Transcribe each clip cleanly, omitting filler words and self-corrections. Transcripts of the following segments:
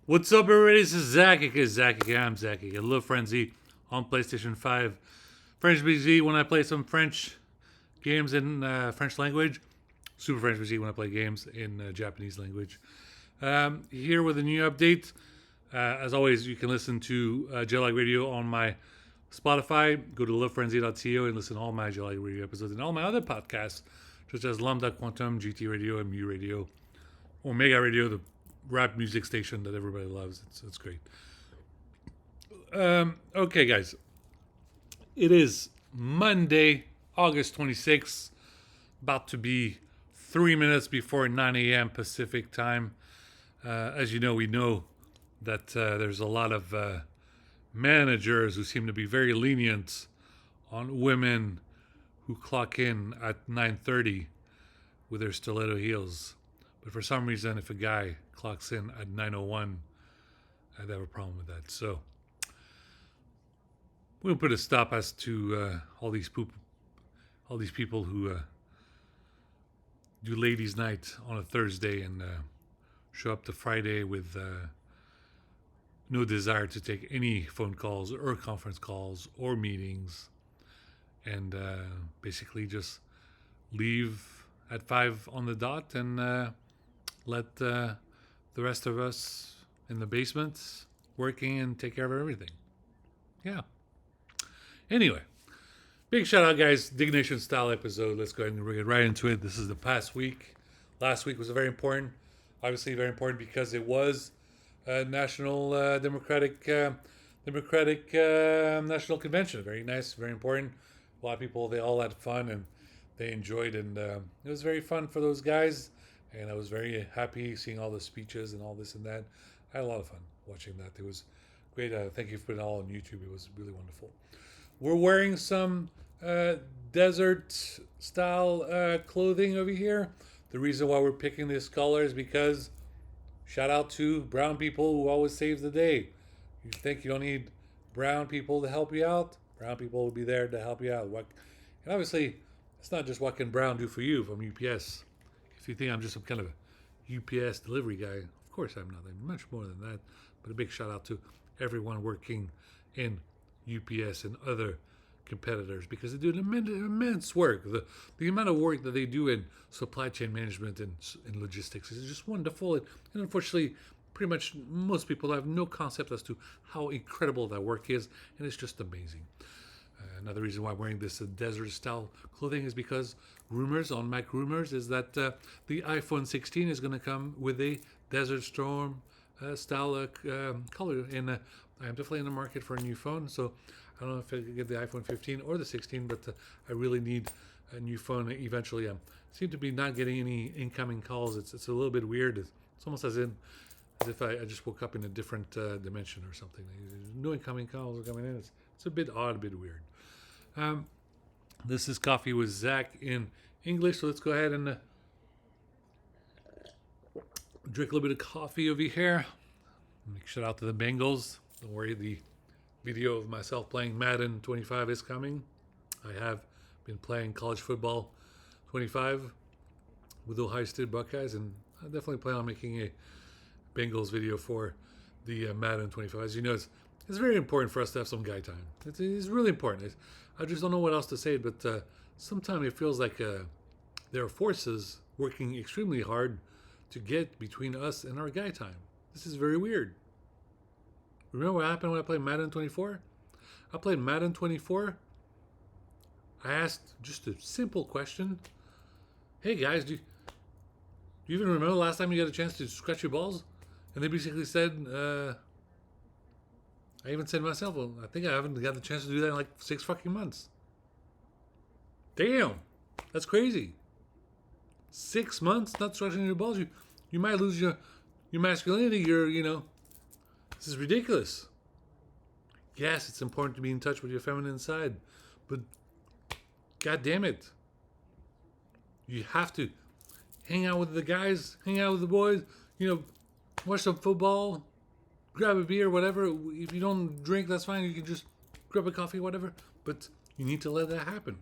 What's up, everybody? This is Zack. I'm Zack. Love Frenzy on PlayStation 5. French BZ when I play some French games in French language. Super French BZ when I play games in Japanese language. Here with a new update. As always, you can listen to Jellag Radio on my Spotify. Go to lovefrenzy.co and listen to all my Jellag Radio episodes and all my other podcasts, such as Lambda Quantum, GT Radio, MU Radio, Omega Radio, the rap music station that everybody loves. It's great. Okay, guys. It is Monday, August 26th, about to be 3 minutes before 9 a.m. Pacific time. As you know, we know that there's a lot of managers who seem to be very lenient on women who clock in at 9:30 with their stiletto heels. But for some reason, if a guy clocks in at 9:01, I'd have a problem with that. So we'll put a stop as to all these people who do ladies' night on a Thursday and show up to Friday with no desire to take any phone calls or conference calls or meetings, and basically just leave at 5 on the dot and let the rest of us in the basement working and take care of everything. Yeah. Anyway, big shout out, guys. Dignation style episode. Let's go ahead and get right into it. This is the past week. Last week was very important. Obviously, very important because it was National Democratic National Convention. Very nice, very important. A lot of people, they all had fun and they enjoyed, and it was very fun for those guys. And I was very happy seeing all the speeches and all this and that. I had a lot of fun watching that. It was great. Thank you for putting it all on YouTube. It was really wonderful. We're wearing some desert style clothing over here. The reason why we're picking this color is because shout out to brown people who always save the day. You think you don't need brown people to help you out? Brown people will be there to help you out. And obviously, it's not just what can Brown do for you from UPS. If you think I'm just some kind of a UPS delivery guy, of course I'm not. I'm much more than that. But a big shout out to everyone working in UPS and other competitors, because they do an immense work. The amount of work that they do in supply chain management and logistics is just wonderful. And unfortunately, pretty much most people have no concept as to how incredible that work is, and it's just amazing. Another reason why I'm wearing this desert style clothing is because rumors on Mac Rumors is that the iPhone 16 is going to come with a Desert Storm style color, and I'm definitely in the market for a new phone. So I don't know if I can get the iPhone 15 or the 16, but I really need a new phone eventually. I seem to be not getting any incoming calls. It's a little bit weird. It's almost as if I just woke up in a different dimension or something. No incoming calls are coming in. It's a bit odd, a bit weird. This is Coffee with Zack in English, so let's go ahead and drink a little bit of coffee over here. Make shout out to the Bengals. Don't worry, the video of myself playing Madden 25 is coming. I have been playing college football 25 with the Ohio State Buckeyes, and I definitely plan on making a Bengals video for the Madden 25. As you know, it's very important for us to have some guy time. It's really important. I just don't know what else to say, but sometimes it feels like there are forces working extremely hard to get between us and our guy time. This is very weird. Remember what happened when I played Madden 24? I played Madden 24. I asked just a simple question. Hey guys, do you even remember the last time you got a chance to scratch your balls? And they basically said, I even said to myself, well, I think I haven't got the chance to do that in like 6 fucking months. Damn, that's crazy. 6 months not scratching your balls, you might lose your masculinity. This is ridiculous. Yes, it's important to be in touch with your feminine side, but god damn it, you have to hang out with the guys, hang out with the boys, watch some football, grab a beer, whatever. If you don't drink, that's fine. You can just grab a coffee, whatever. But you need to let that happen.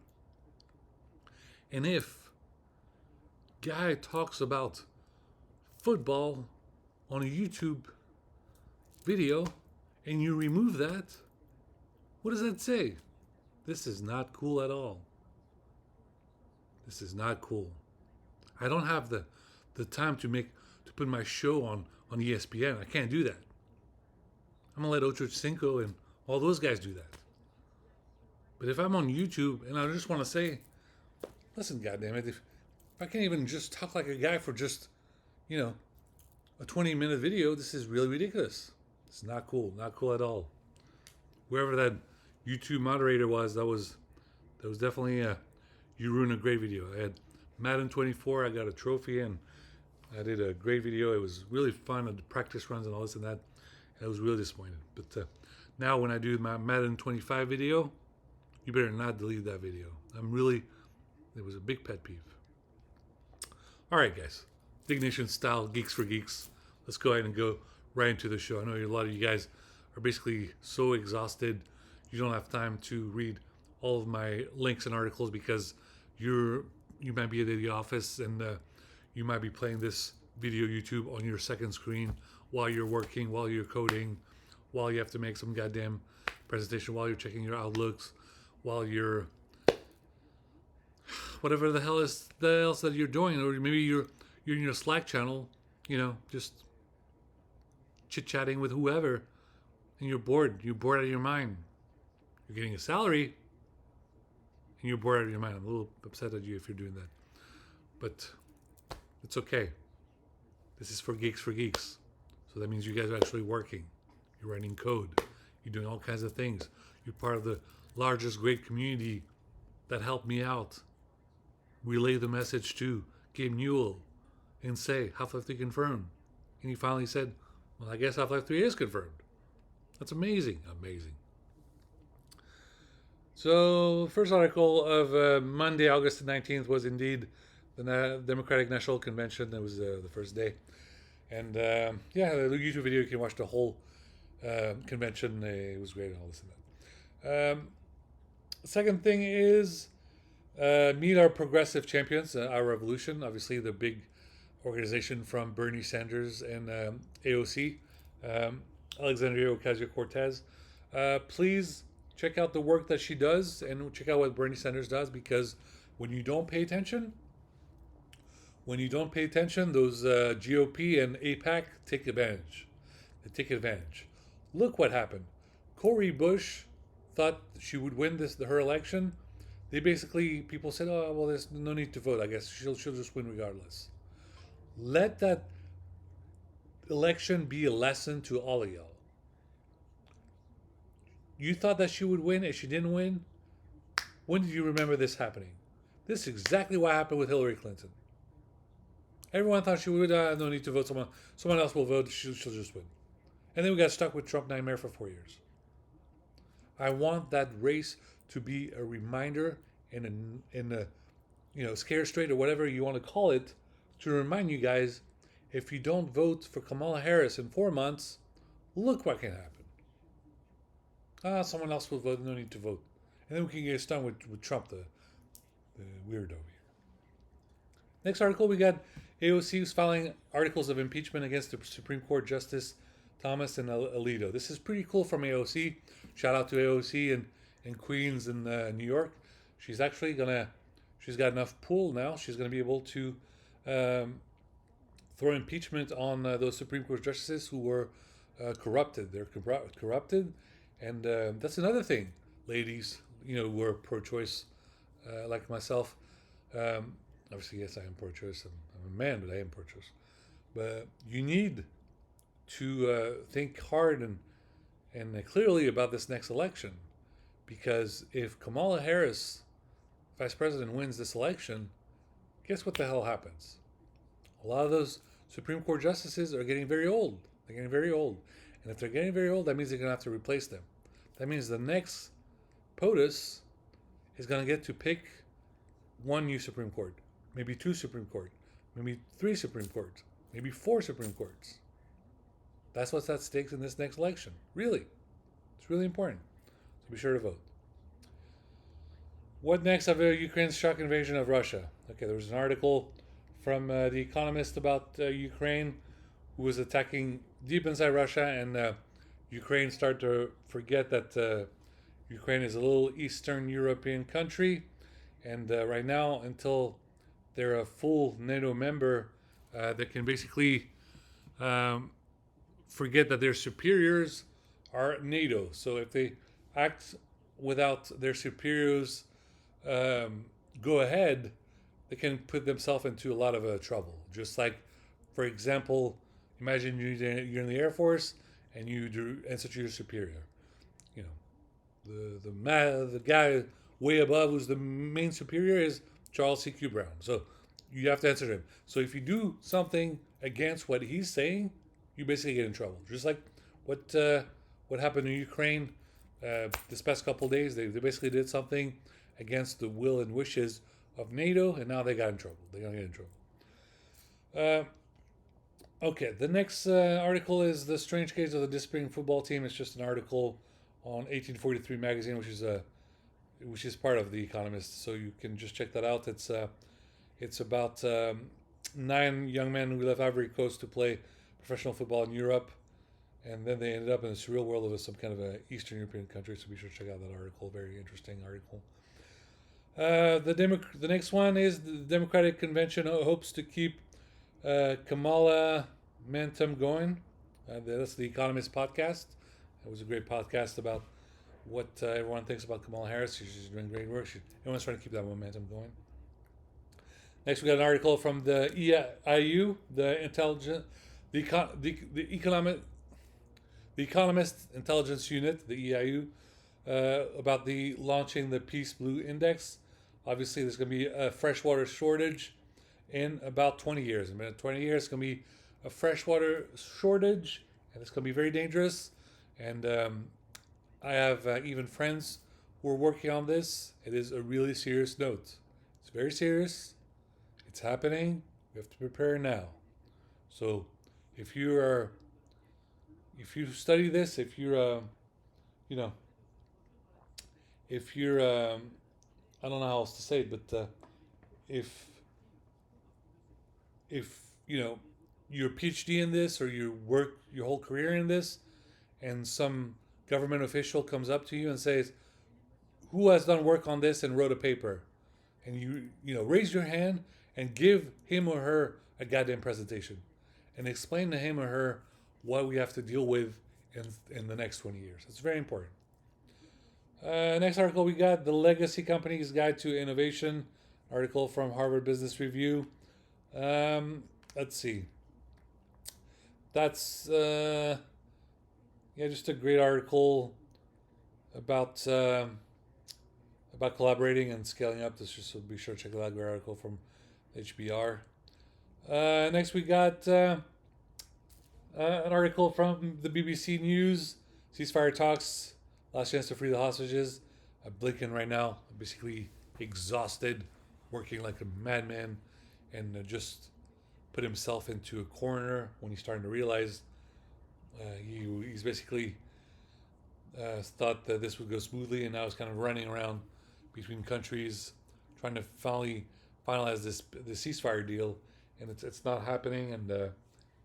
And if guy talks about football on a YouTube video and you remove that, what does that say? This is not cool at all. This is not cool. I don't have the time to put my show on ESPN. I can't do that. I'm gonna let Ocho Cinco and all those guys do that. But if I'm on YouTube and I just want to say, listen, goddammit, if I can't even just talk like a guy for just, a 20-minute video, this is really ridiculous. It's not cool. Not cool at all. Whoever that YouTube moderator was, that was definitely you ruined a great video. I had Madden 24. I got a trophy and I did a great video. It was really fun. I did practice runs and all this and that. And I was really disappointed. But now when I do my Madden 25 video, you better not delete that video. It was a big pet peeve. All right, guys. Dignation style, Geeks for Geeks. Let's go ahead and go right into the show. I know a lot of you guys are basically so exhausted. You don't have time to read all of my links and articles because you might be at the office and you might be playing this video YouTube on your second screen while you're working, while you're coding, while you have to make some goddamn presentation, while you're checking your outlooks, while you're whatever the hell else that you're doing, or maybe you're in your Slack channel, just chit-chatting with whoever, and you're bored out of your mind. You're getting a salary and you're bored out of your mind. I'm a little upset at you if you're doing that, but it's okay. This is for Geeks for Geeks. So that means you guys are actually working. You're writing code. You're doing all kinds of things. You're part of the largest great community that helped me out. Relay the message to Gabe Newell and say Half-Life 3 confirmed. And he finally said, well, I guess Half-Life 3 is confirmed. That's amazing. Amazing. So, first article of Monday, August the 19th was indeed the Democratic National Convention. That was the first day. And the YouTube video, you can watch the whole convention. It was great and all this and that. Second thing is meet our progressive champions, our revolution. Obviously, the big organization from Bernie Sanders and AOC, Alexandria Ocasio-Cortez. Please check out the work that she does and check out what Bernie Sanders does, because when you don't pay attention, those GOP and AIPAC take advantage. They take advantage. Look what happened. Cori Bush thought she would win her election. People said, oh, well, there's no need to vote. I guess she'll just win regardless. Let that election be a lesson to all of y'all. You thought that she would win and she didn't win? When did you remember this happening? This is exactly what happened with Hillary Clinton. Everyone thought she would, no need to vote. Someone else will vote. She'll just win. And then we got stuck with Trump nightmare for 4 years. I want that race to be a reminder and a scare straight or whatever you want to call it, to remind you guys, if you don't vote for Kamala Harris in 4 months, look what can happen. Someone else will vote. No need to vote. And then we can get stung with Trump, the weirdo here. Next article, we got AOC is filing articles of impeachment against the Supreme Court Justice Thomas and Alito. This is pretty cool from AOC. Shout out to AOC in Queens and New York. She's got enough pull now. She's going to be able to throw impeachment on those Supreme Court justices who were corrupted. They're corrupted. And that's another thing, ladies, who are pro-choice, like myself. Obviously, yes, I am pro-choice. I'm a man, but I am pro-choice. But you need to think hard and clearly about this next election, because if Kamala Harris, Vice President, wins this election, guess what the hell happens? A lot of those Supreme Court justices are getting very old. They're getting very old. And if they're getting very old, that means they're going to have to replace them. That means the next POTUS is going to get to pick one new Supreme Court, maybe 2 Supreme Court, maybe 3 Supreme Courts, maybe 4 Supreme Courts. That's what's at stake in this next election. Really. It's really important. So be sure to vote. What next after Ukraine's shock invasion of Russia? Okay, there was an article from The Economist about Ukraine, who was attacking deep inside Russia, and Ukraine start to forget that Ukraine is a little Eastern European country, and right now, until they're a full NATO member, they can basically um, forget that their superiors are NATO. So if they act without their superiors um, go ahead, they can put themselves into a lot of trouble. Just like, for example, imagine you're in the Air Force and you do answer to your superior. You know, the guy way above who's the main superior is Charles C.Q. Brown. So you have to answer to him. So if you do something against what he's saying, you basically get in trouble. Just like what uh, what happened in Ukraine this past couple of days. They basically did something against the will and wishes of NATO, and now they got in trouble. They're gonna get in trouble. Uh, okay, the next article is the strange case of the disappearing football team. It's just an article on 1843 magazine, which is part of the Economist. So you can just check that out. It's about 9 young men who left Ivory Coast to play professional football in Europe, and then they ended up in the surreal world of some kind of a Eastern European country. So be sure to check out that article. Very interesting article. The next one is the Democratic Convention hopes to keep Kamala momentum going. That's the Economist podcast. It was a great podcast about what everyone thinks about Kamala Harris. She's doing great work. Everyone's trying to keep that momentum going. Next, we got an article from the EIU, the intelligent, the economic, the Economist Intelligence Unit, the EIU, about the launching the Peace Blue Index. Obviously, there's going to be a freshwater shortage in about 20 years. In about 20 years, it's going to be a freshwater shortage, and it's going to be very dangerous. And I have even friends who are working on this. It is a really serious note. It's very serious. It's happening. We have to prepare now. So, if you study this, if you're, you know, if you're, I don't know how else to say it, but if you know your PhD in this or you work your whole career in this, and some government official comes up to you and says, "Who has done work on this and wrote a paper?" and you raise your hand and give him or her a goddamn presentation, and explain to him or her what we have to deal with in the next 20 years. It's very important. Next article we got the Legacy Company's Guide to Innovation, article from Harvard Business Review. Let's see. That's just a great article about collaborating and scaling up. This just so be sure to check out that great article from HBR. Next we got an article from the BBC News. Ceasefire talks. Last chance to free the hostages. Blinken right now, basically exhausted, working like a madman, and just put himself into a corner when he's starting to realize he's basically thought that this would go smoothly, and now he's kind of running around between countries trying to finally finalize this ceasefire deal, and it's not happening. And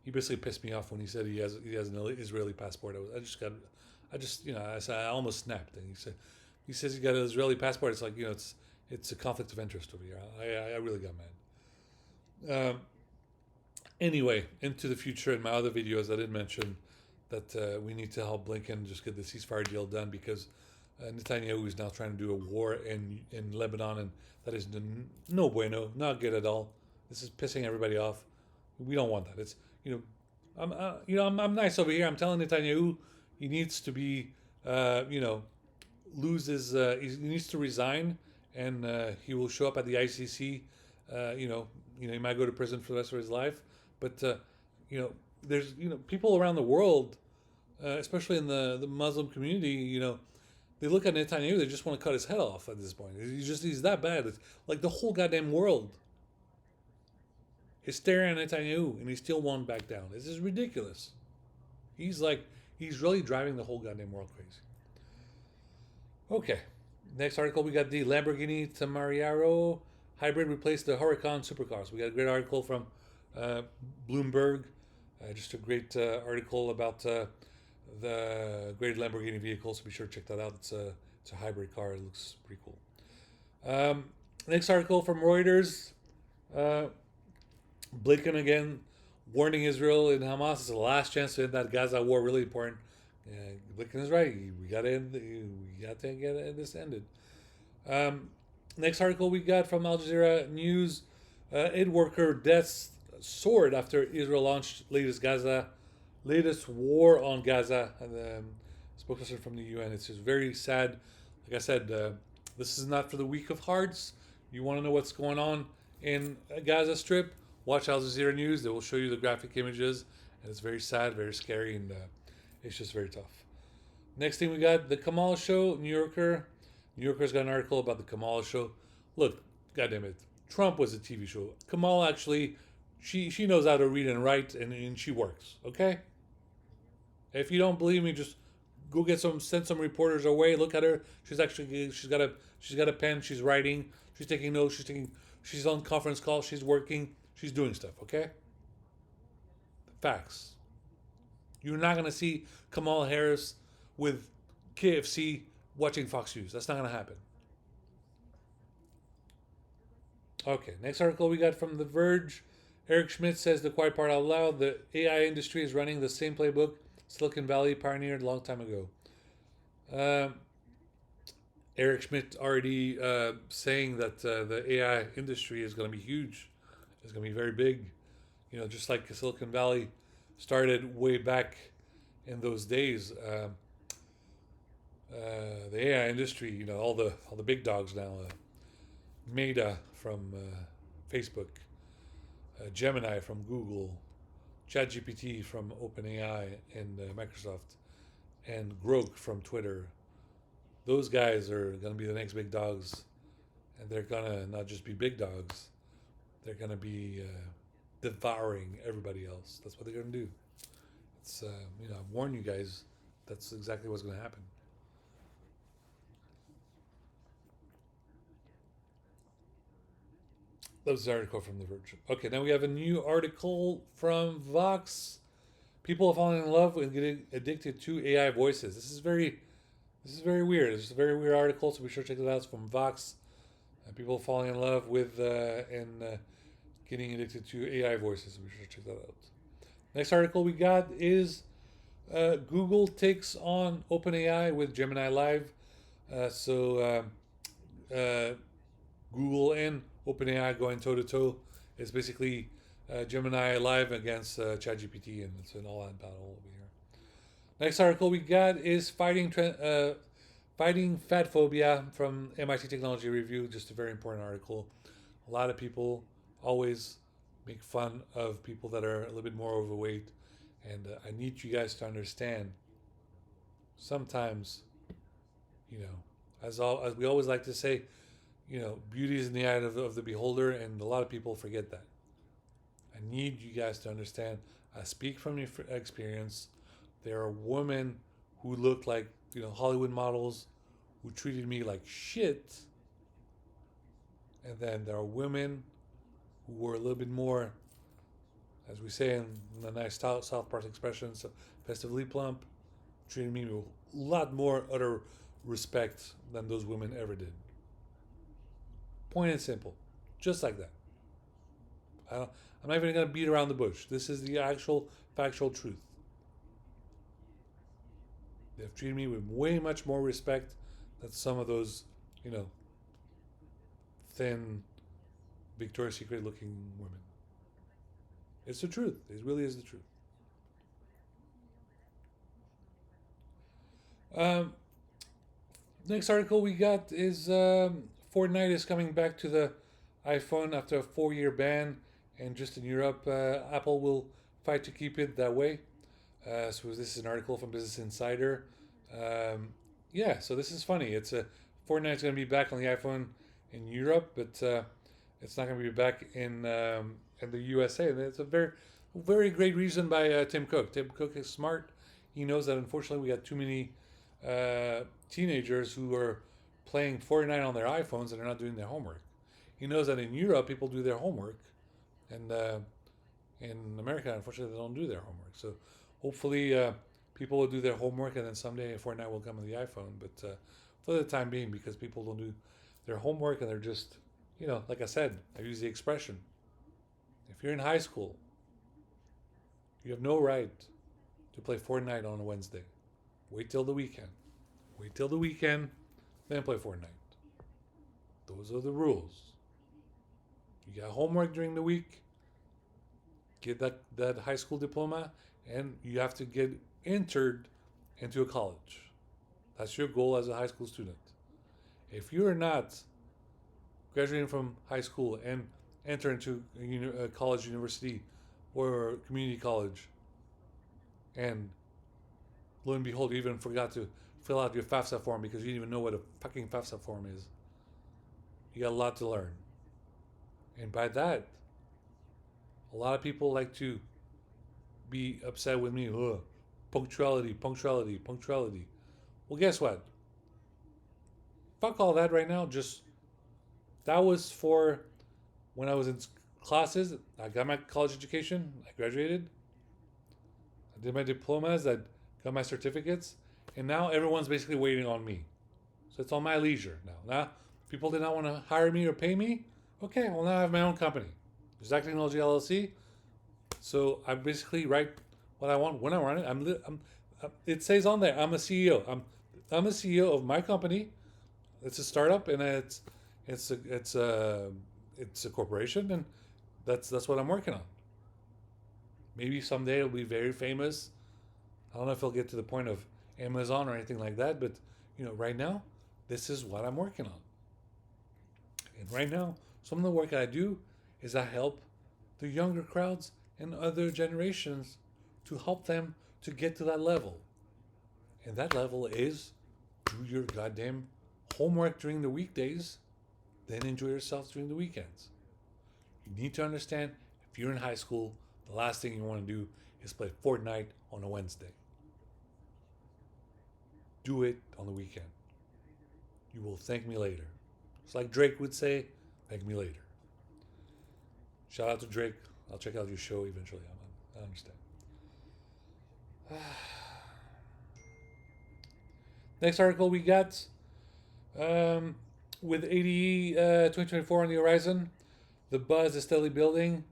he basically pissed me off when he said he has an Israeli passport. I almost snapped. And he says he got an Israeli passport. It's like it's a conflict of interest over here. I really got mad. Anyway, into the future, in my other videos, I did mention that we need to help Blinken just get the ceasefire deal done, because Netanyahu is now trying to do a war in Lebanon, and that is no bueno, not good at all. This is pissing everybody off. We don't want that. It's I'm nice over here. I'm telling Netanyahu he needs to be he needs to resign, and he will show up at the ICC. He might go to prison for the rest of his life, but there's people around the world, especially in the Muslim community, they look at Netanyahu, they just want to cut his head off at this point. He's that bad. It's like the whole goddamn world is staring at Netanyahu, and he still won't back down. This is ridiculous. He's really driving the whole goddamn world crazy. Okay, next article we got the Lamborghini Tamariaro hybrid replaced the Huracan supercars. We got a great article from Bloomberg, just a great article about the great Lamborghini vehicle. So be sure to check that out. It's a hybrid car. It looks pretty cool. Um, Next article from Reuters. Uh, Blinken again warning Israel and Hamas is the last chance to end that Gaza war. Really important. Blinken is right. We got to end. We got to get this ended. Um, Next article we got from Al Jazeera News: aid worker deaths soared after Israel launched latest war on Gaza. And spokesperson from the UN. It's just very sad. Like I said, this is not for the weak of hearts. You want to know what's going on in Gaza Strip? Watch Al Jazeera News. They will show you the graphic images, and it's very sad, very scary, and it's just very tough. Next thing we got the Kamala Show, New Yorker. New Yorker's got an article about the Kamala Show. Look, goddamn it, Trump was a TV show. Kamala actually, she knows how to read and write, and she works. Okay. If you don't believe me, just go send some reporters away. Look at her. She's got a pen. She's writing. She's taking notes. She's on conference calls. She's working. She's doing stuff. Okay. Facts. You're not gonna see Kamala Harris with KFC watching Fox News. That's not gonna happen. Okay. Next article we got from The Verge. Eric Schmidt says the quiet part out loud. The AI industry is running the same playbook Silicon Valley pioneered a long time ago. Um, Eric Schmidt already saying that the AI industry is going to be huge. It's going to be very big. You know, just like Silicon Valley started way back in those days. The AI industry, you know, all the big dogs now. Meta from Facebook, Gemini from Google, ChatGPT from OpenAI and Microsoft, and Grok from Twitter. Those guys are going to be the next big dogs, and they're going to not just be big dogs, they're going to be devouring everybody else. That's what they're going to do. It's I've warned you guys. That's exactly what's going to happen. That was the article from The Verge. Okay, now we have a new article from Vox. People are falling in love with getting addicted to AI voices. This is very weird. It's a very weird article, so be sure to check it out. It's from Vox. People falling in love with and getting addicted to AI voices. So be sure to check that out. Next article we got is Google takes on OpenAI with Gemini Live. Google and OpenAI going toe to toe. It's basically Gemini Live against ChatGPT, and it's an all-out battle over here. Next article we got is fighting fat phobia from MIT Technology Review. Just a very important article. A lot of people always make fun of people that are a little bit more overweight, and I need you guys to understand. Sometimes, as we always like to say, beauty is in the eye of the beholder, and a lot of people forget that. I need you guys to understand. I speak from experience. There are women who look like Hollywood models who treated me like shit, and then there are women who were a little bit more, as we say in the nice South Park expression, so festively plump, treated me with a lot more utter respect than those women ever did. Point and simple, just like that. I'm not even going to beat around the bush. This is the actual factual truth. They've treated me with way much more respect than some of those, thin, Victoria's Secret looking women. It's the truth. It really is the truth. Um, Next article we got is Fortnite is coming back to the iPhone after a 4-year ban, and just in Europe, Apple will fight to keep it that way. So this is an article from Business Insider. Yeah, so this is funny. Fortnite's going to be back on the iPhone in Europe, but it's not going to be back in the USA. And it's a very, very great reason by Tim Cook. Tim Cook is smart. He knows that unfortunately we got too many teenagers who are playing Fortnite on their iPhones and they're not doing their homework. He knows that in Europe people do their homework, and in America, unfortunately, they don't do their homework. So hopefully People will do their homework, and then someday Fortnite will come on the iPhone. But for the time being, because people don't do their homework and they're just, like I said, I use the expression. If you're in high school, you have no right to play Fortnite on a Wednesday. Wait till the weekend. Wait till the weekend, then play Fortnite. Those are the rules. You got homework during the week, get that high school diploma, and you have to get entered into a college. That's your goal as a high school student. If you're not graduating from high school and enter into a college, university, or community college, and lo and behold, you even forgot to fill out your FAFSA form because you didn't even know what a fucking FAFSA form is. You got a lot to learn. And by that, a lot of people like to be upset with me. Ugh, punctuality, punctuality, punctuality. Well, guess what? Fuck all that right now. Just that was for when I was in classes. I got my college education. I graduated. I did my diplomas. I got my certificates. And now everyone's basically waiting on me. So it's on my leisure now. Now, people did not want to hire me or pay me. Okay, well, now I have my own company, Zack Technology LLC. So I basically write what I want when I run it. It says on there, I'm a CEO. I'm a CEO of my company. It's a startup, and it's a corporation, and that's what I'm working on. Maybe someday it'll be very famous. I don't know if it'll get to the point of Amazon or anything like that, but right now, this is what I'm working on. And right now, some of the work I do is I help the younger crowds and other generations to help them to get to that level. And that level is do your goddamn homework during the weekdays, then enjoy yourself during the weekends. You need to understand if you're in high school, the last thing you want to do is play Fortnite on a Wednesday. Do it on the weekend. You will thank me later. It's like Drake would say, thank me later. Shout out to Drake. I'll check out your show eventually. I understand. Next article we got with ADE 2024 on the horizon. The buzz is steadily building.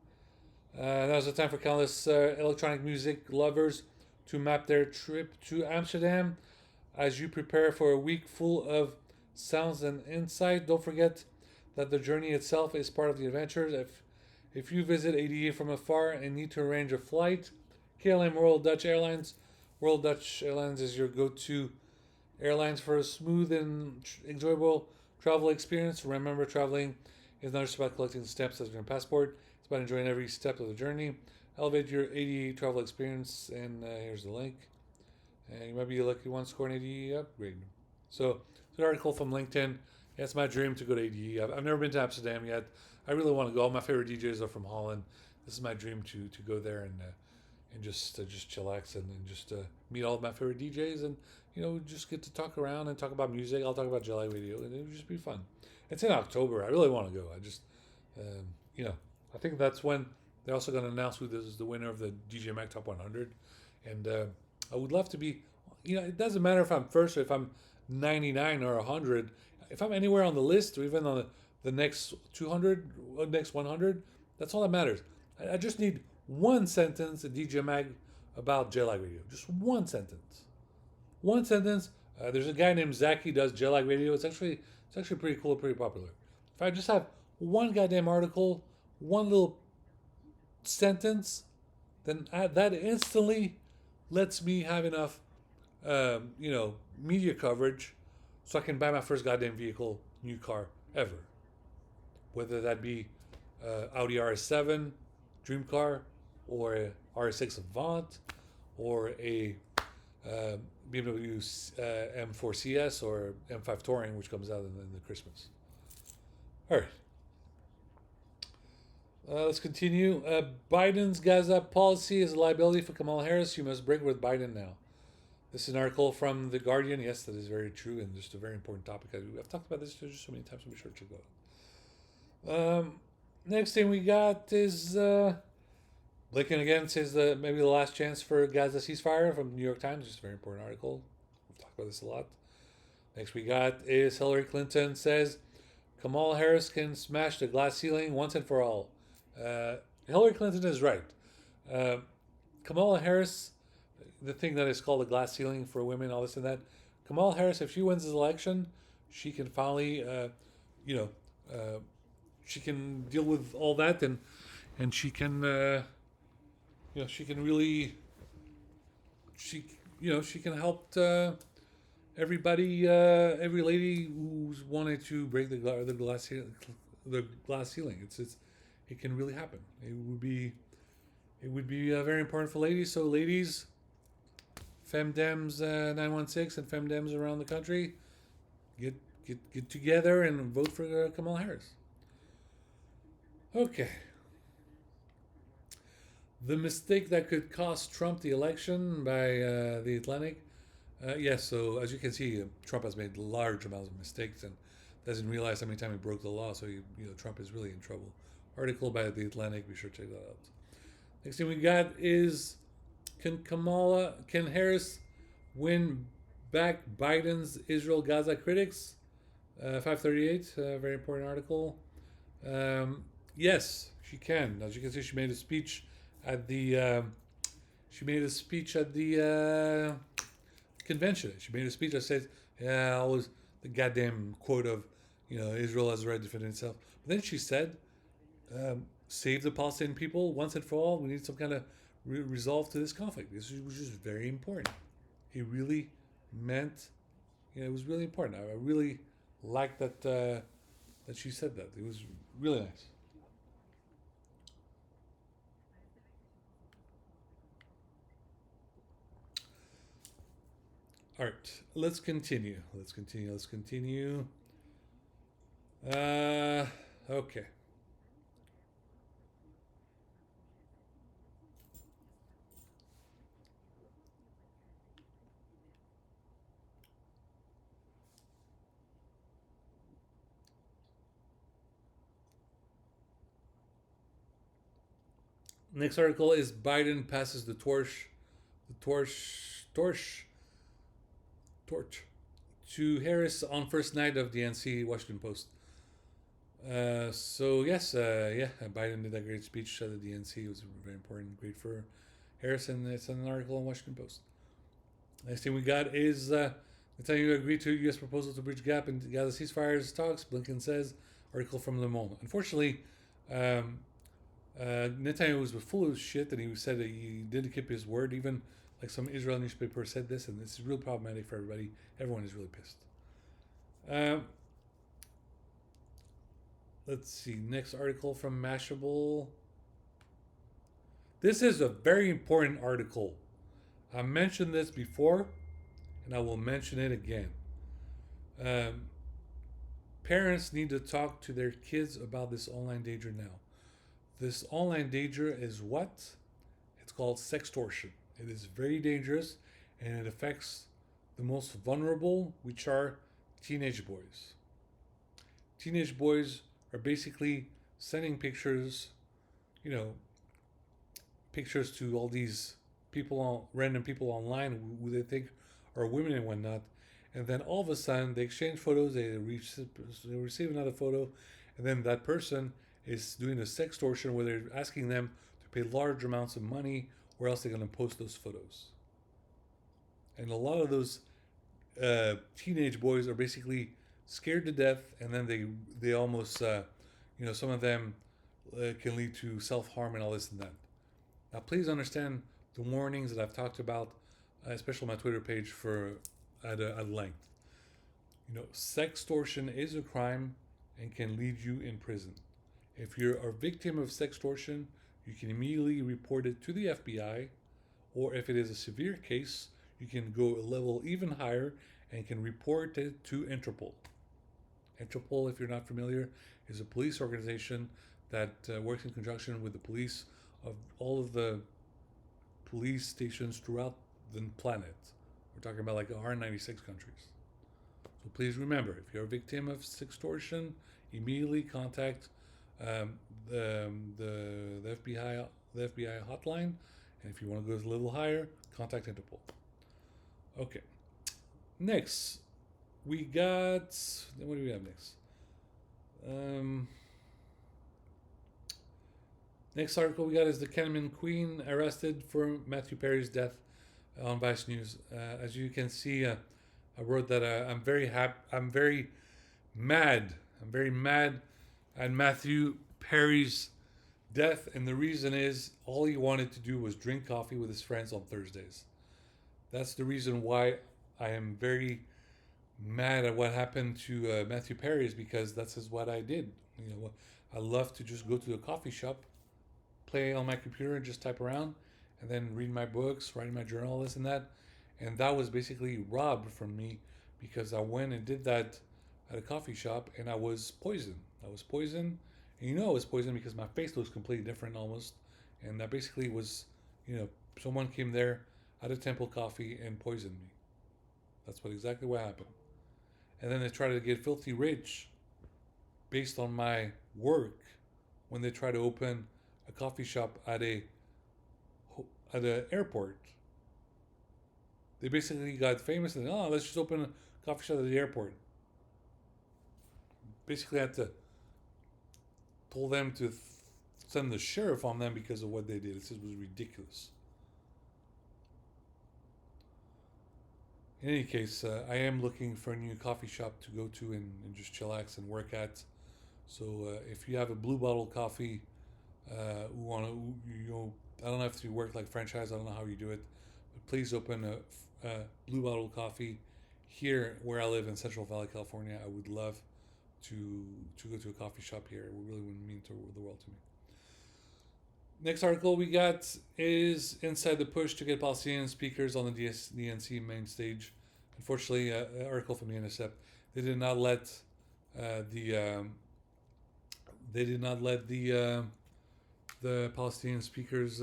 Now's the time for countless electronic music lovers to map their trip to Amsterdam as you prepare for a week full of sounds and insight. Don't forget that the journey itself is part of the adventure. If you visit ADE from afar and need to arrange a flight, KLM Royal Dutch Airlines. Royal Dutch Airlines is your go-to airlines for a smooth and enjoyable travel experience. Remember, traveling is not just about collecting stamps as your passport. It's about enjoying every step of the journey. Elevate your ADE travel experience, and here's the link. And you might be a lucky one scoring ADE upgrade. So, it's an article from LinkedIn. Yeah, it's my dream to go to ADE. I've never been to Amsterdam yet. I really want to go. All my favorite DJs are from Holland. This is my dream to go there and just chillax and just meet all of my favorite DJs and just get to talk around and talk about music. I'll talk about Jelly Radio, and it would just be fun. It's in October. I really want to go. I just I think that's when they're also going to announce who is the winner of the DJ Mag Top 100, and I would love to be. It doesn't matter if I'm first or if I'm 99 or 100. If I'm anywhere on the list or even on the next 200, next 100, that's all that matters. I just need one sentence in DJ Mag about J-Lag Radio. Just one sentence. One sentence. There's a guy named Zack. He does J-Lag Radio. It's actually pretty cool, pretty popular. If I just have one goddamn article, one little sentence, then that instantly lets me have enough, media coverage so I can buy my first goddamn vehicle, new car ever. Whether that be Audi RS7 dream car, or a RS6 Avant, or a BMW M4 CS or M5 Touring, which comes out in the Christmas. All right. Let's continue. Biden's Gaza policy is a liability for Kamala Harris. You must break with Biden now. This is an article from The Guardian. Yes, that is very true and just a very important topic. I've talked about this just so many times, so be sure to check it out. Next thing we got is Blinken again says that maybe the last chance for Gaza ceasefire from New York Times. Just a very important article. We've talked about this a lot. Next we got is Hillary Clinton says Kamala Harris can smash the glass ceiling once and for all. Uh, Hillary Clinton is right. Uh, Kamala Harris, the thing that is called a glass ceiling for women, all this and that. Kamala Harris, if she wins this election, she can finally, you know, she can deal with all that, and she can, she can really, she, she can help everybody, every lady who's wanted to break the glass ceiling. It can really happen. It would be very important for ladies. So ladies, Femdems 916 and Femdems around the country, get get together and vote for Kamala Harris. Okay. The mistake that could cost Trump the election by the Atlantic. Yes, so as you can see, Trump has made large amounts of mistakes and doesn't realize how many times he broke the law. So Trump is really in trouble. Article by the Atlantic. Be sure to check that out. Next thing we got is can Harris win back Biden's Israel Gaza critics? 538, very important article. Yes, she can. As you can see, she made a speech at the convention. She made a speech that says, "Yeah, always the goddamn quote of, Israel has the right to defend itself." But then she said, "Save the Palestinian people once and for all. We need some kind of resolve to this conflict." This was just very important. It really meant, it was really important. I really liked that she said that. It was really nice. All right, let's continue. Okay. Next article is Biden passes the torch to Harris on first night of the NC Washington Post. So yes, Biden did a great speech at the DNC. It was very important, great for Harris, and it's an article on Washington Post. Next thing we got is Netanyahu agreed to U.S. proposal to bridge gap in Gaza ceasefires talks. Blinken says, article from Le Monde. Unfortunately, Netanyahu was full of shit, and he said that he didn't keep his word. Even like some Israel newspaper said this, and this is real problematic for everybody. Everyone is really pissed. Let's see. Next article from Mashable. This is a very important article. I mentioned this before, and I will mention it again. Um, Parents need to talk to their kids about this online danger now. This online danger is what? It's called sextortion. It is very dangerous, and it affects the most vulnerable, which are teenage boys. Teenage boys are basically sending you know, pictures to all these random people online who they think are women and whatnot, and then all of a sudden they exchange photos, they receive another photo, and then that person is doing a sextortion where they're asking them to pay large amounts of money, or else they're going to post those photos. And a lot of those teenage boys are basically scared to death, and then they almost some of them can lead to self harm and all this and that. Now, please understand the warnings that I've talked about, especially on my Twitter page at length. Sextortion is a crime and can lead you in prison. If you're a victim of sextortion, you can immediately report it to the FBI, or if it is a severe case, you can go a level even higher and can report it to Interpol. Interpol, if you're not familiar, is a police organization that works in conjunction with the police of all of the police stations throughout the planet. We're talking about like 196 countries. So please remember, if you're a victim of sextortion, immediately contact the FBI the FBI hotline. And if you want to go a little higher, contact Interpol. Okay. Next, we got. What do we have next? Um, Next article we got is the Kenneman Queen arrested for Matthew Perry's death on Vice News. As you can see, I wrote that I'm very happy. I'm very mad. I'm very mad at Matthew Perry's death, and the reason is all he wanted to do was drink coffee with his friends on Thursdays. That's the reason why I am very mad at what happened to Matthew Perry, is because that's just what I did. You know, I love to just go to a coffee shop, play on my computer, and just type around, and then read my books, write my journal, this and that. And that was basically robbed from me because I went and did that at a coffee shop, and I was poisoned. I was poisoned, and you know I was poisoned because my face looks completely different almost, and that basically was, someone came there at a Temple Coffee and poisoned me. That's exactly what happened. And then they try to get filthy rich based on my work when they try to open a coffee shop at an airport. They basically got famous and let's just open a coffee shop at the airport. Basically, I had to told them to send the sheriff on them because of what they did. It was ridiculous. In any case, I am looking for a new coffee shop to go to and just chillax and work at. So if you have a Blue Bottle coffee, who want to, I don't know if you work like franchise. I don't know how you do it, but please open a Blue Bottle coffee here where I live in Central Valley, California. I would love to go to a coffee shop here. It really would mean the world to me. Next article we got is inside the push to get Palestinian speakers on the DNC main stage. Unfortunately, an article from the Intercept. They did not let the Palestinian speakers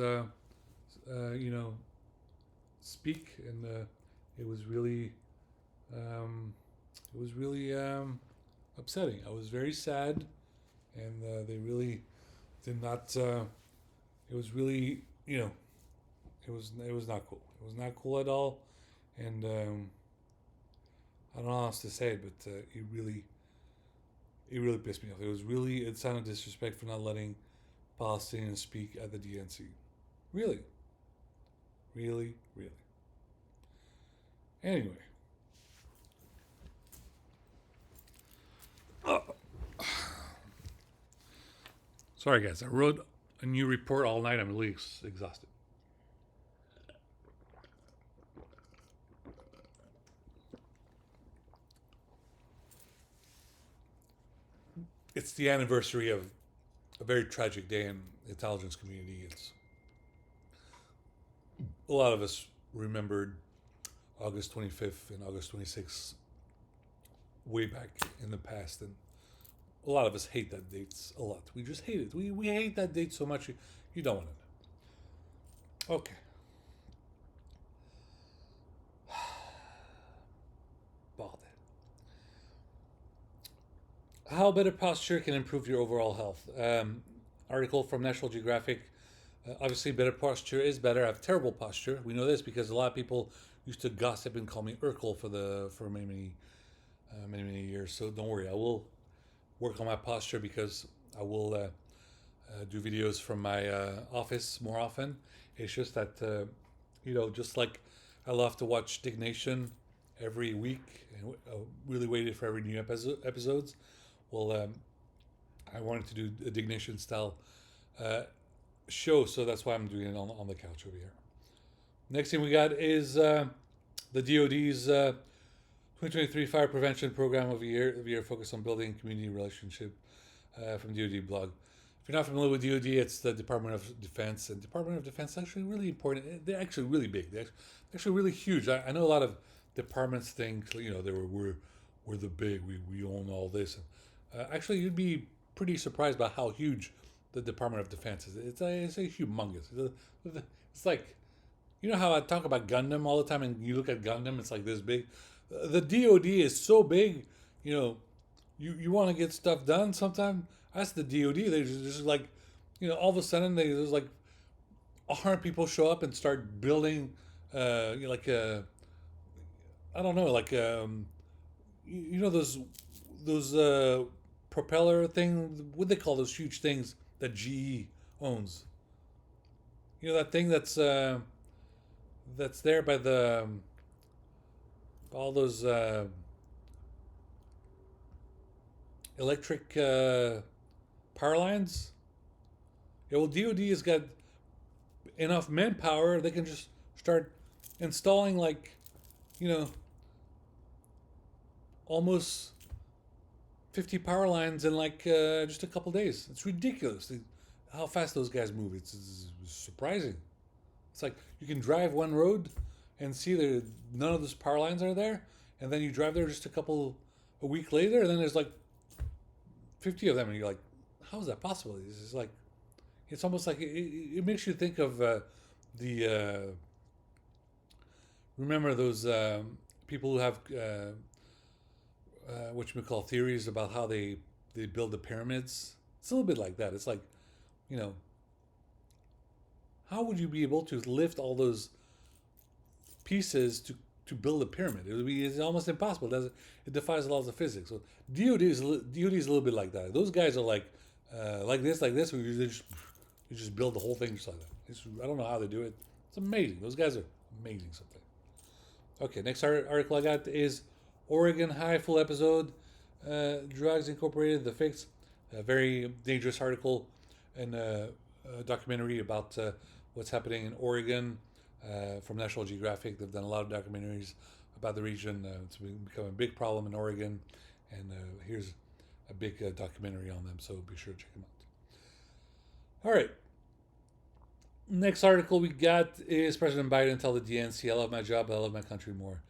speak, and it was really upsetting. I was very sad, and they really did not. It was really, it was not cool. It was not cool at all, and I don't know how else to say it, but it really pissed me off. It sounded disrespectful for not letting Palestinians speak at the DNC. Really. Anyway. Sorry, guys. I wrote a new report all night. I'm really exhausted. It's the anniversary of a very tragic day in the intelligence community. It's a lot of us remembered August 25th and August 26th way back in the past, and a lot of us hate that dates a lot. We just hate it. We hate that date so much you don't want to know. Okay. Bald. How better posture can improve your overall health. Article from National Geographic. Obviously, better posture is better. I have terrible posture. We know this because a lot of people used to gossip and call me Urkel for many years. So don't worry, I will work on my posture because I will do videos from my office more often. It's just that just like I love to watch Dignation every week and really waited for every new episodes. Well, I wanted to do a Dignation style show, so that's why I'm doing it on the couch over here. Next thing we got is the DoD's 2023 Fire Prevention Program of the year focused on building community relationship from DoD blog. If you're not familiar with DoD, it's the Department of Defense, and Department of Defense is actually really important. They're actually really big. They're actually really huge. I know a lot of departments think we're the big, we own all this. Actually, you'd be pretty surprised by how huge the Department of Defense is. It's a humongous. It's like, you know how I talk about Gundam all the time, and you look at Gundam, it's like this big. The DoD is so big, you want to get stuff done. Sometimes ask the DoD. They just like, all of a sudden there's like 100 people show up and start building, like a, I don't know, like you know those propeller thing. What do they call those huge things that GE owns? You know that thing that's there by the all those electric power lines. Yeah, well, DoD has got enough manpower. They can just start installing, like, you know, almost 50 power lines in like just a couple days. It's ridiculous how fast those guys move. It's surprising. It's like you can drive one road and see that none of those power lines are there, and then you drive there just a week later, and then there's like 50 of them, and you're like, how is that possible? It's just like, it's almost like it makes you think of the remember those people who have what you call theories about how they build the pyramids. It's a little bit like that. It's like, you know, how would you be able to lift all those pieces to build a pyramid? It's almost impossible. It defies the laws of physics. So DoD is a little bit like that. Those guys are like this, like this. Where you just build the whole thing just like that. I don't know how they do it. It's amazing. Those guys are amazing. Something. Okay, next article I got is Oregon High full episode. Drugs Incorporated, The Fix. A very dangerous article and a documentary about what's happening in Oregon from National Geographic. They've done a lot of documentaries about the region. It's become a big problem in Oregon, and here's a big documentary on them, so be sure to check them out. All right. Next article we got is President Biden tells the DNC, I love my job, I love my country more.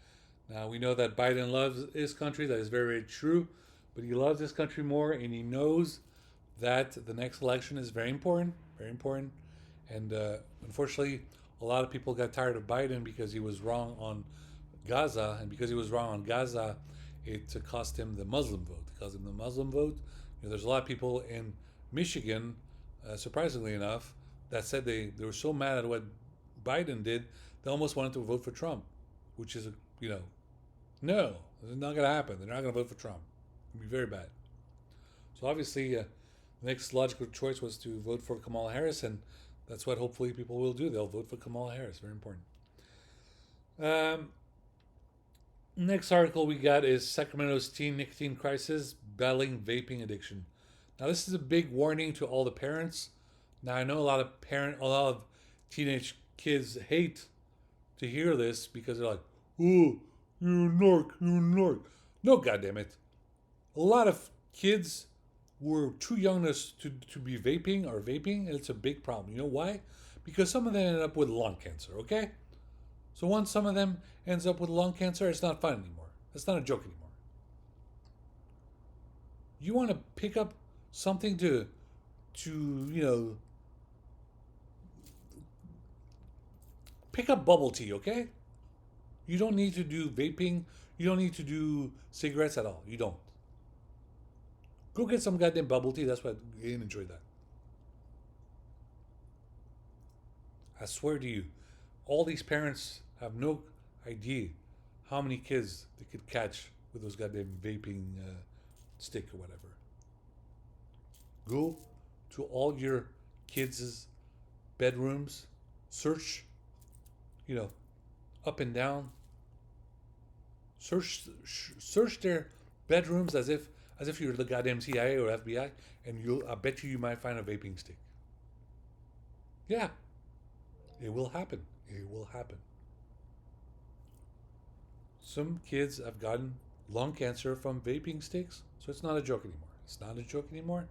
Now, we know that Biden loves his country. That is very, very true. But he loves his country more, and he knows that the next election is very important, very important. And unfortunately, a lot of people got tired of Biden because he was wrong on Gaza. And because he was wrong on Gaza, it cost him the Muslim vote. It cost him the Muslim vote. You know, there's a lot of people in Michigan, surprisingly enough, that said they were so mad at what Biden did, they almost wanted to vote for Trump, which is, no, it's not going to happen. They're not going to vote for Trump. It'll be very bad. So obviously, the next logical choice was to vote for Kamala Harris, and that's what hopefully people will do. They'll vote for Kamala Harris. Very important. Um, Next article we got is Sacramento's teen nicotine crisis, battling vaping addiction. Now, this is a big warning to all the parents. Now, I know a lot of teenage kids hate to hear this because they're like, "Oh, you're a narc, you're a narc." No, goddammit. A lot of kids were too young to be vaping, and it's a big problem. You know why? Because some of them ended up with lung cancer, okay? So once some of them ends up with lung cancer, it's not fun anymore. It's not a joke anymore. You want to pick up something to pick up bubble tea, okay? You don't need to do vaping. You don't need to do cigarettes at all. You don't. Go get some goddamn bubble tea. That's what you enjoy that. I swear to you, all these parents have no idea how many kids they could catch with those goddamn vaping stick or whatever. Go to all your kids' bedrooms, search, up and down. Search their bedrooms as if you're the goddamn CIA or FBI, and I bet you might find a vaping stick. Yeah, it will happen. It will happen. Some kids have gotten lung cancer from vaping sticks, so it's not a joke anymore. It's not a joke anymore.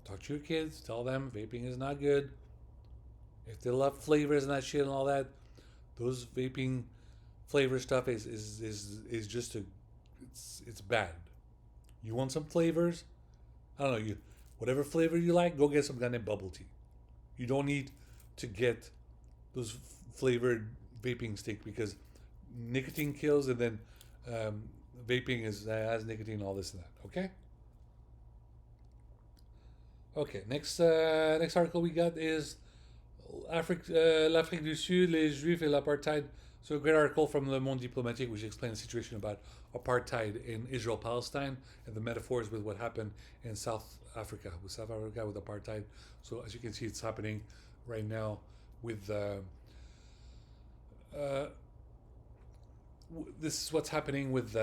Talk to your kids. Tell them vaping is not good. If they love flavors and that shit and all that, those vaping flavor stuff is just it's bad. You want some flavors? I don't know, whatever flavor you like, go get some goddamn bubble tea. You don't need to get those flavored vaping stick because nicotine kills, and then vaping has nicotine, all this and that. Okay. Okay. Next article we got is L'Afrique du Sud, les Juifs et l'apartheid. So a great article from Le Monde Diplomatique which explains the situation about apartheid in Israel Palestine and the metaphors with what happened in South Africa with apartheid. So as you can see, it's happening right now with uh, this is what's happening with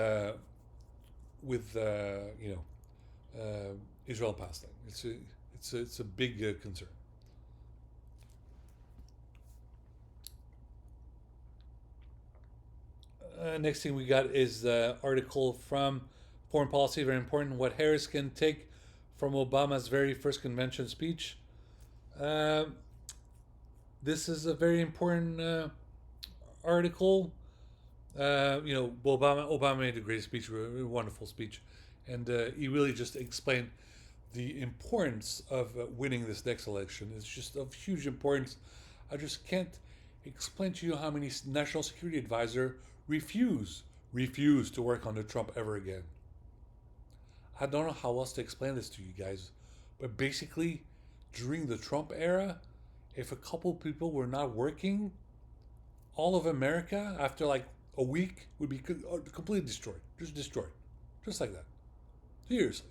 Israel Palestine. It's a big concern. Next thing we got is the article from Foreign Policy, very important. What Harris can take from Obama's very first convention speech. Uh, this is a very important article. Obama made a great speech, a wonderful speech, and he really just explained the importance of winning this next election. It's just of huge importance. I just can't explain to you how many national security advisor refuse to work under Trump ever again. I don't know how else to explain this to you guys, but basically, during the Trump era, if a couple people were not working, all of America after like a week would be completely destroyed, just like that. Seriously,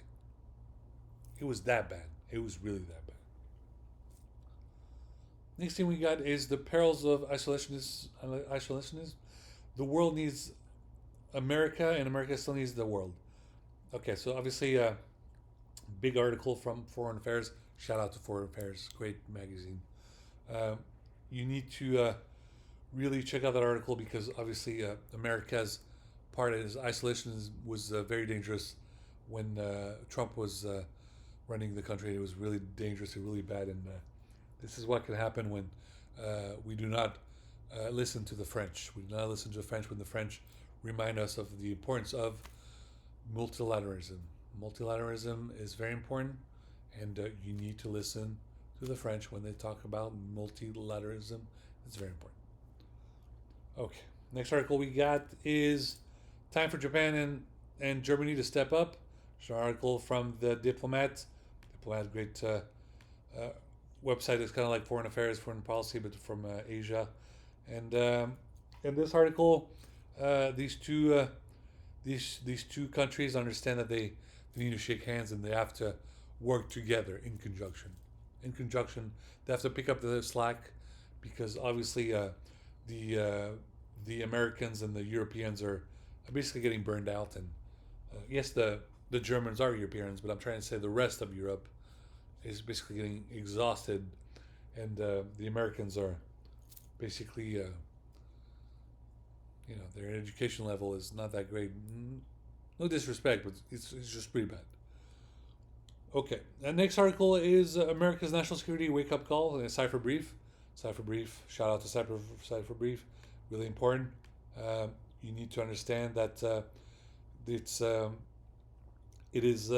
it was that bad. It was really that bad. Next thing we got is the perils of isolationism. The world needs America, and America still needs the world. Okay, so obviously, a big article from Foreign Affairs. Shout out to Foreign Affairs, great magazine. Uh, you need to really check out that article because obviously America's part of his isolation was very dangerous when Trump was running the country. It was really dangerous and really bad, and this is what can happen when we do not listen to the French. We do not listen to the French when the French remind us of the importance of multilateralism. Multilateralism is very important, and you need to listen to the French when they talk about multilateralism. It's very important. Okay, next article we got is time for Japan and Germany to step up. It's an article from the Diplomat. Diplomat, great website. It's kind of like Foreign Affairs, Foreign Policy, but from Asia. And in this article, these two countries understand that they need to shake hands and they have to work together in conjunction. In conjunction, they have to pick up the slack because obviously the Americans and the Europeans are basically getting burned out. And yes, the Germans are Europeans, but I'm trying to say the rest of Europe is basically getting exhausted, and the Americans are basically, their education level is not that great. No disrespect, but it's just pretty bad. Okay, and next article is America's national security wake up call, a cipher brief. Cipher brief. Shout out to Cipher brief. Really important. You need to understand that it is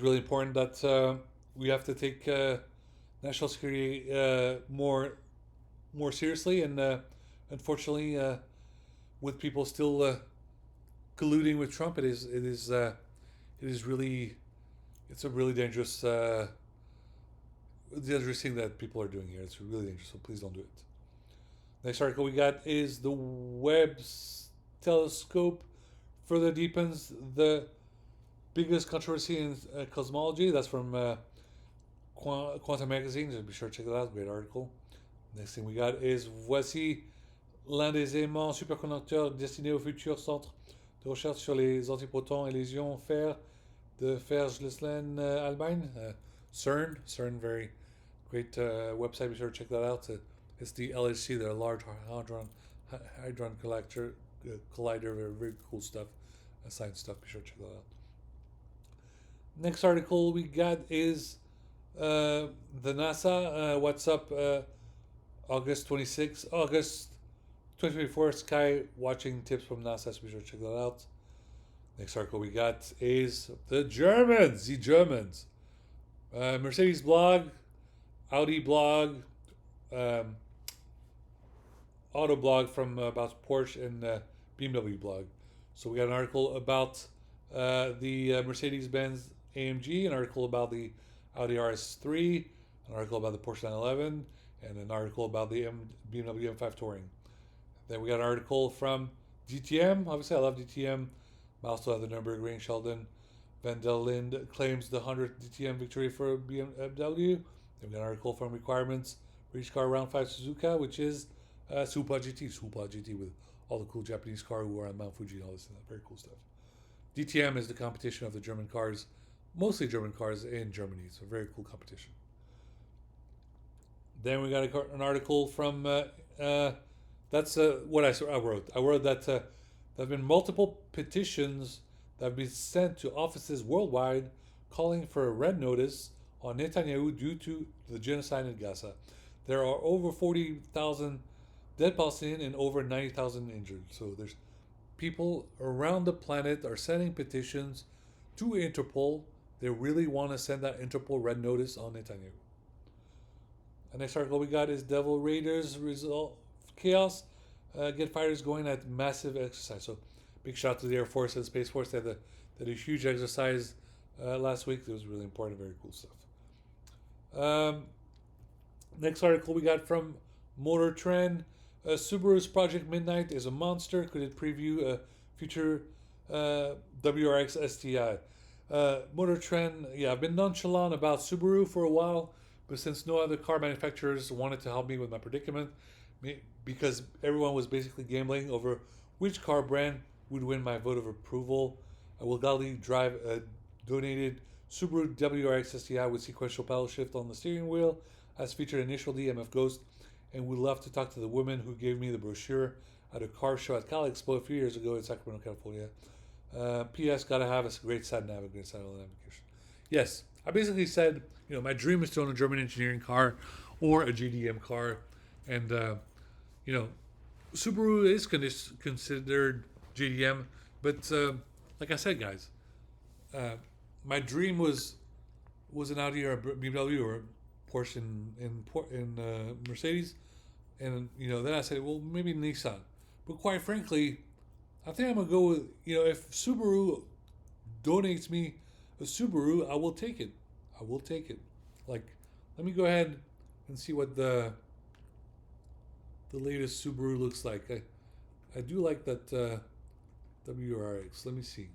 really important that we have to take national security more seriously, and unfortunately, with people still colluding with Trump, it's a really dangerous thing that people are doing here. It's really dangerous, so please don't do it. Next article we got is the Webb's telescope further deepens the biggest controversy in cosmology. That's from Quantum Magazine. So be sure to check that out. Great article. Next thing we got is voici l'un des aimants superconducteurs destinés au futur centre de recherche sur les antiprotons et les ions fer de Feldschlesseln, Allemagne. CERN, very great website. Be sure to check that out. It's the LHC, the Large Hadron Collider. Very, very cool stuff, science stuff. Be sure to check that out. Next article we got is the NASA. What's up? August 2024 sky watching tips from NASA. So be sure to check that out. Next article we got is the Germans. Mercedes blog, Audi blog, auto blog from about Porsche and BMW blog. So we got an article about the Mercedes-Benz AMG, an article about the Audi RS3, an an article about the Porsche 911, and an article about the BMW M5 Touring. Then we got an article from DTM. Obviously, I love DTM. I also have the Nürburgring Sheldon. Van der Linde claims the 100th DTM victory for BMW. Then we got an article from Requirements for each car Round 5 Suzuka, which is Supa GT. Supa GT with all the cool Japanese car who are on Mount Fuji and all this and that. Very cool stuff. DTM is the competition of the German cars, mostly German cars in Germany. It's a very cool competition. Then we got an article from that's what I wrote. I wrote that there have been multiple petitions that have been sent to offices worldwide calling for a red notice on Netanyahu due to the genocide in Gaza. There are over 40,000 dead Palestinians and over 90,000 injured. So there's people around the planet are sending petitions to Interpol. They really want to send that Interpol red notice on Netanyahu. The next article we got is Devil Raiders result chaos. Get fighters going at massive exercise. So big shout out to the Air Force and Space Force. They had a huge exercise last week. It was really important, very cool stuff. Next article we got from Motor Trend. Subaru's Project Midnight is a monster. Could it preview a future WRX STI? Motor Trend, yeah, I've been nonchalant about Subaru for a while, but since no other car manufacturers wanted to help me with my predicament, because everyone was basically gambling over which car brand would win my vote of approval, I will gladly drive a donated Subaru WRX STI with sequential paddle shift on the steering wheel, as featured initial DMF Ghost, and would love to talk to the woman who gave me the brochure at a car show at Cal Expo a few years ago in Sacramento, California. P.S. Gotta have a great sat nav, a great satellite navigation. Yes, I basically said, my dream is to own a German engineering car or a GDM car, and Subaru is considered GDM, but like I said, guys, my dream was an Audi or a BMW or a Porsche in Mercedes, and then I said, well, maybe Nissan, but quite frankly, I think I'm gonna go with if Subaru donates me a Subaru, I will take it. I will take it. Like, let me go ahead and see what the latest Subaru looks like. I do like that WRX. Let me see.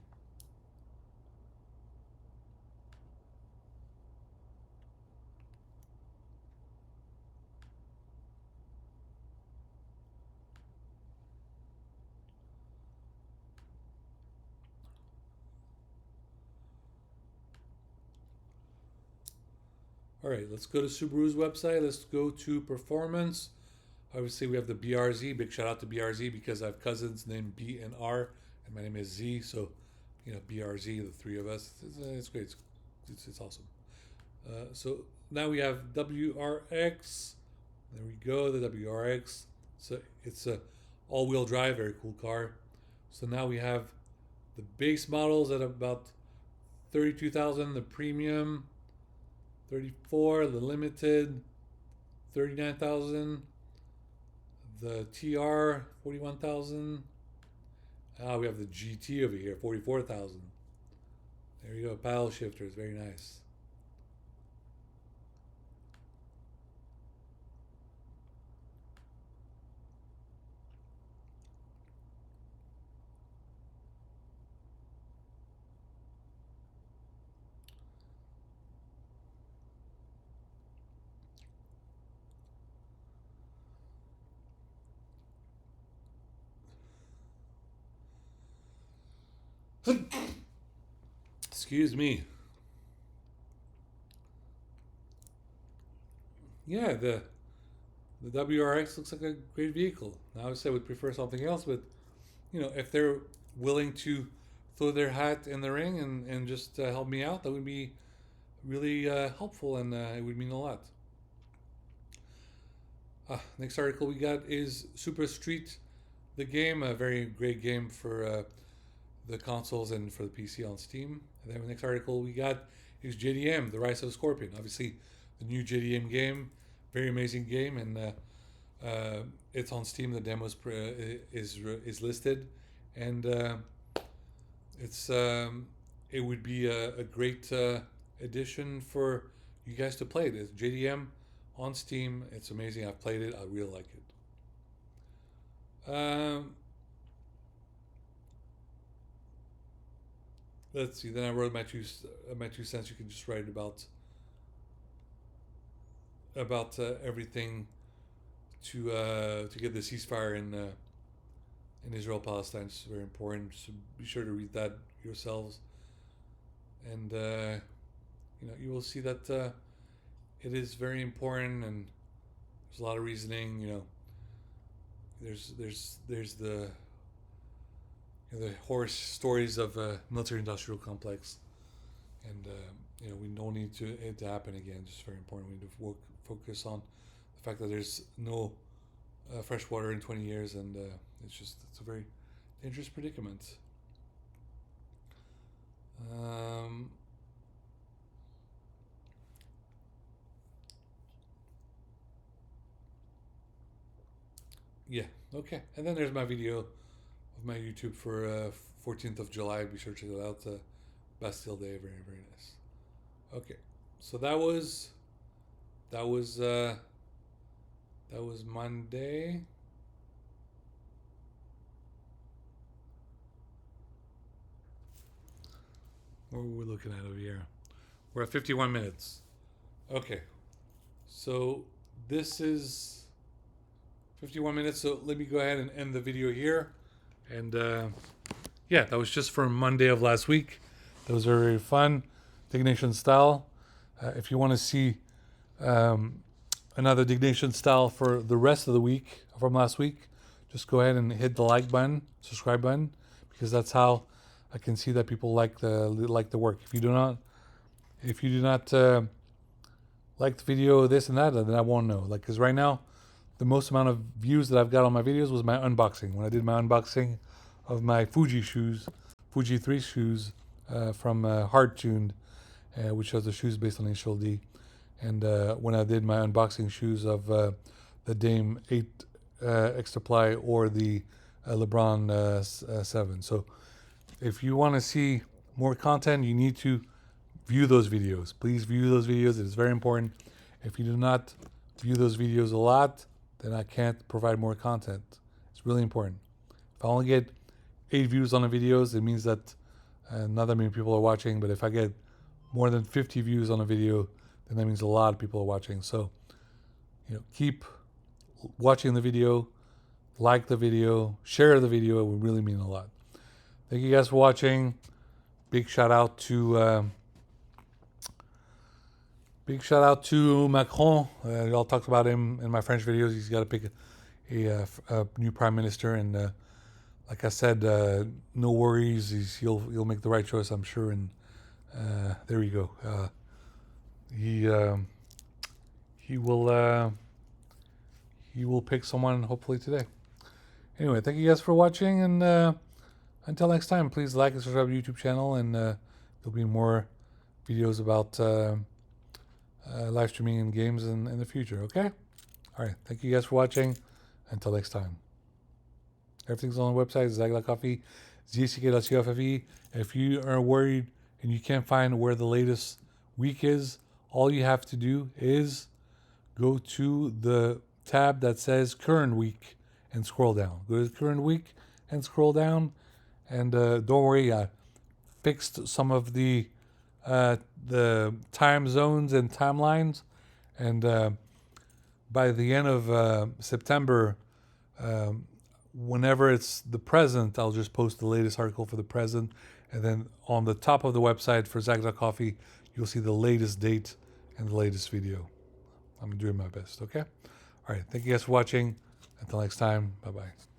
All right, let's go to Subaru's website. Let's go to performance. Obviously, we have the BRZ. Big shout out to BRZ because I have cousins named B and R, and my name is Z. So, BRZ, the three of us. It's great. It's awesome. So now we have WRX. There we go, the WRX. So it's a all-wheel drive, very cool car. So now we have the base models at about 32,000, the premium 34, the limited 39,000, the TR 41,000. We have the GT over here, 44,000. There you go, paddle shifters, very nice. Excuse me. Yeah, the WRX looks like a great vehicle. Now, obviously, I would prefer something else, but if they're willing to throw their hat in the ring and just help me out, that would be really helpful, and it would mean a lot. Next article we got is Super Street, the game, a very great game for the consoles and for the PC on Steam. And then the next article we got is JDM, The Rise of the Scorpion. Obviously, the new JDM game, very amazing game, and it's on Steam. The demo is listed, and it would be a great addition for you guys to play it. It's JDM on Steam. It's amazing. I've played it. I really like it. Let's see. Then I wrote my two cents. You can just write about everything to get the ceasefire in Israel Palestine. It's very important. So be sure to read that yourselves, and you will see that it is very important. And there's a lot of reasoning. There's the horror stories of military-industrial complex, and we don't need it to happen again. It's just very important. We need to focus on the fact that there's no fresh water in 20 years, and it's a very dangerous predicament. Yeah, okay. And then there's my video of my YouTube for 14th of July. Be sure to check it out. Bastille Day, very very nice. Okay, so that was Monday. What were we looking at over here? We're at 51 minutes. Okay, so this is 51 minutes. So let me go ahead and end the video here. And yeah, that was just for Monday of last week. That was very, very fun. Dignation style. If you want to see another Dignation style for the rest of the week from last week, just go ahead and hit the like button, subscribe button, because that's how I can see that people like the work. If you do not like the video, this and that, then I won't know. Because right now, the most amount of views that I've got on my videos was my unboxing. When I did my unboxing of my Fuji 3 shoes from Hard Tuned, which are the shoes based on Initial D. And when I did my unboxing shoes of the Dame 8 Extra Ply or the LeBron 7. So if you want to see more content, you need to view those videos. Please view those videos. It is very important. If you do not view those videos a lot, then I can't provide more content. It's really important. If I only get 8 views on the videos, it means that not that many people are watching. But if I get more than 50 views on a video, then that means a lot of people are watching. So, keep watching the video, like the video, share the video. It would really mean a lot. Thank you guys for watching. Big shout out to Macron. Y'all talked about him in my French videos. He's got to pick a new prime minister, and like I said, no worries. He'll make the right choice, I'm sure. And there you go. He will pick someone hopefully today. Anyway, thank you guys for watching, and until next time, please like and subscribe to the YouTube channel, and there'll be more videos about live streaming and games in the future, okay? All right, thank you guys for watching. Until next time. Everything's on the website, zack.coffee, zack.coffee. If you are worried and you can't find where the latest week is, all you have to do is go to the tab that says current week and scroll down. Go to the current week and scroll down. And don't worry, I fixed some of the time zones and timelines. And by the end of September, whenever it's the present, I'll just post the latest article for the present. And then on the top of the website for Zack.coffee, you'll see the latest date and the latest video. I'm doing my best, okay? All right, thank you guys for watching. Until next time, bye-bye.